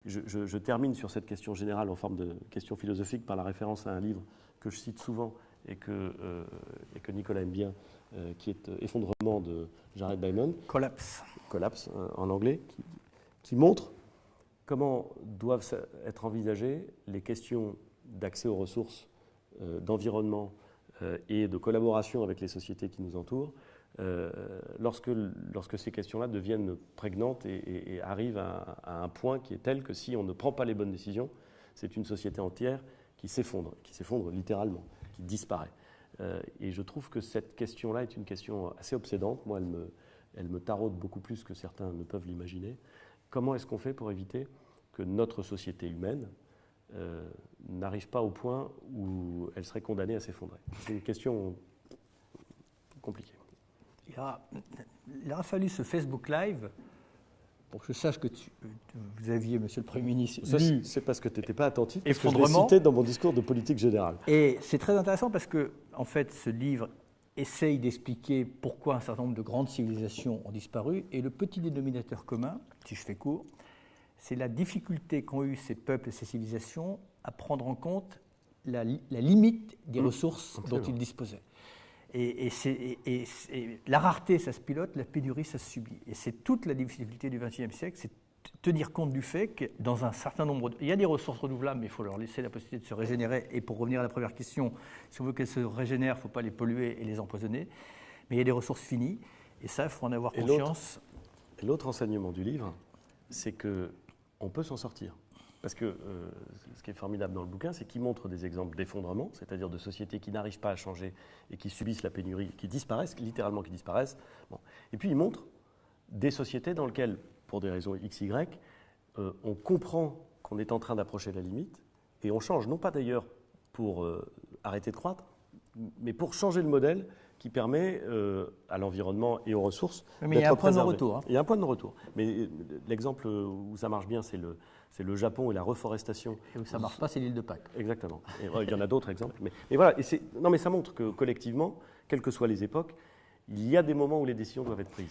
Je termine sur cette question générale en forme de question philosophique par la référence à un livre que je cite souvent et que Nicolas aime bien, qui est Effondrement de Jared Diamond. Collapse. Collapse en anglais, qui montre comment doivent être envisagées les questions d'accès aux ressources, d'environnement et de collaboration avec les sociétés qui nous entourent, lorsque ces questions-là deviennent prégnantes et arrivent à un point qui est tel que si on ne prend pas les bonnes décisions, c'est une société entière qui s'effondre littéralement, qui disparaît. Et je trouve que cette question-là est une question assez obsédante. Moi, elle me taraude beaucoup plus que certains ne peuvent l'imaginer. Comment est-ce qu'on fait pour éviter que notre société humaine n'arrive pas au point où elle serait condamnée à s'effondrer? C'est une question compliquée. Il aura fallu ce Facebook Live pour que je sache que vous aviez, Monsieur le Premier ministre, lu. C'est parce que tu n'étais pas attentif, parce que je Effondrement. l'ai cité dans mon discours de politique générale. Et c'est très intéressant parce que, en fait, ce livre essaye d'expliquer pourquoi un certain nombre de grandes civilisations ont disparu. Et le petit dénominateur commun, si je fais court, c'est la difficulté qu'ont eu ces peuples et ces civilisations à prendre en compte la limite des ressources Absolument. dont ils disposaient. Et la rareté, ça se pilote, la pénurie, ça se subit. Et c'est toute la difficulté du XXe siècle, c'est tenir compte du fait que dans un certain nombre... Il y a des ressources renouvelables, mais il faut leur laisser la possibilité de se régénérer. Et pour revenir à la première question, si on veut qu'elles se régénèrent, il ne faut pas les polluer et les empoisonner. Mais il y a des ressources finies, et ça, il faut en avoir conscience. Et l'autre enseignement du livre, c'est qu'on peut s'en sortir. Parce que ce qui est formidable dans le bouquin, c'est qu'il montre des exemples d'effondrement, c'est-à-dire de sociétés qui n'arrivent pas à changer et qui subissent la pénurie, qui disparaissent, littéralement qui disparaissent. Bon. Et puis il montre des sociétés dans lesquelles, pour des raisons XY, on comprend qu'on est en train d'approcher la limite et on change, non pas d'ailleurs pour arrêter de croître, mais pour changer le modèle qui permet à l'environnement et aux ressources d'être préservés. Mais il y a un point de retour. Hein. Il y a un point de retour. Mais l'exemple où ça marche bien, c'est le Japon et la reforestation. Et où ça ne marche pas, c'est l'île de Pâques. Exactement. Et, il y en a d'autres exemples. Mais voilà, mais ça montre que collectivement, quelles que soient les époques, il y a des moments où les décisions doivent être prises.